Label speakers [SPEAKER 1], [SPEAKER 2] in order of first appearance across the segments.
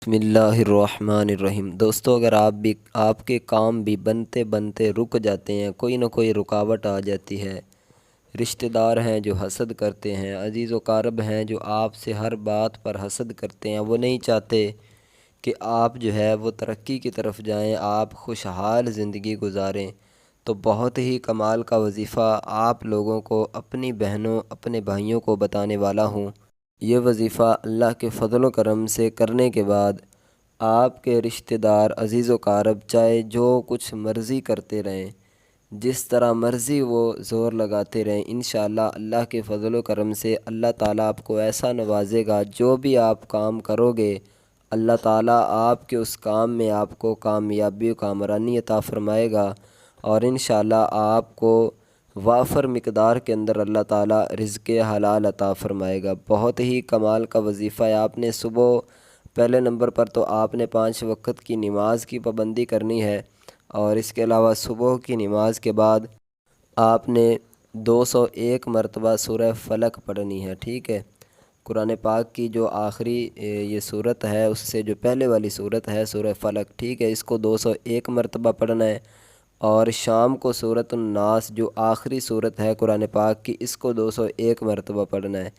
[SPEAKER 1] بسم اللہ الرحمن الرحیم۔ دوستو، اگر آپ کے کام بھی بنتے بنتے رک جاتے ہیں، کوئی نہ کوئی رکاوٹ آ جاتی ہے، رشتہ دار ہیں جو حسد کرتے ہیں، عزیز و اقارب ہیں جو آپ سے ہر بات پر حسد کرتے ہیں، وہ نہیں چاہتے کہ آپ جو ہے وہ ترقی کی طرف جائیں، آپ خوشحال زندگی گزاریں، تو بہت ہی کمال کا وظیفہ آپ لوگوں کو، اپنی بہنوں اپنے بھائیوں کو بتانے والا ہوں۔ یہ وظیفہ اللہ کے فضل و کرم سے کرنے کے بعد آپ کے رشتہ دار، عزیز و اقارب چاہے جو کچھ مرضی کرتے رہیں، جس طرح مرضی وہ زور لگاتے رہیں، انشاءاللہ اللہ کے فضل و کرم سے اللہ تعالیٰ آپ کو ایسا نوازے گا، جو بھی آپ کام کرو گے اللہ تعالیٰ آپ کے اس کام میں آپ کو کامیابی و کامرانی عطا فرمائے گا، اور انشاءاللہ آپ کو وافر مقدار کے اندر اللہ تعالیٰ رزق حلال عطا فرمائے گا۔ بہت ہی کمال کا وظیفہ ہے۔ آپ نے صبح پہلے نمبر پر تو آپ نے 5 وقت کی نماز کی پابندی کرنی ہے، اور اس کے علاوہ صبح کی نماز کے بعد آپ نے 201 مرتبہ سورہ فلق پڑھنی ہے، ٹھیک ہے؟ قرآن پاک کی جو آخری یہ صورت ہے، اس سے جو پہلے والی صورت ہے سورہ فلق، ٹھیک ہے، اس کو 201 مرتبہ پڑھنا ہے، اور شام کو سورۃ الناس جو آخری صورت ہے قرآن پاک کی، اس کو 201 مرتبہ پڑھنا ہے۔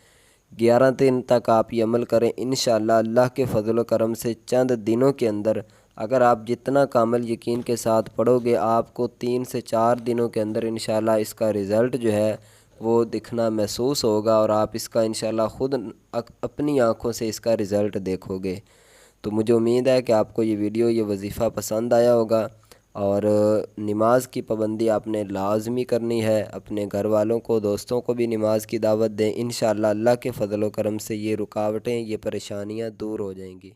[SPEAKER 1] 11 دن تک آپ یہ عمل کریں، انشاءاللہ اللہ کے فضل و کرم سے چند دنوں کے اندر اگر آپ جتنا کامل یقین کے ساتھ پڑھو گے، آپ کو 3 سے 4 دنوں کے اندر انشاءاللہ اس کا رزلٹ جو ہے وہ دکھنا محسوس ہوگا، اور آپ اس کا انشاءاللہ خود اپنی آنکھوں سے اس کا رزلٹ دیکھو گے۔ تو مجھے امید ہے کہ آپ کو یہ ویڈیو، یہ وظیفہ پسند آیا ہوگا، اور نماز کی پابندی آپ نے لازمی کرنی ہے۔ اپنے گھر والوں کو، دوستوں کو بھی نماز کی دعوت دیں، انشاءاللہ اللہ کے فضل و کرم سے یہ رکاوٹیں، یہ پریشانیاں دور ہو جائیں گی۔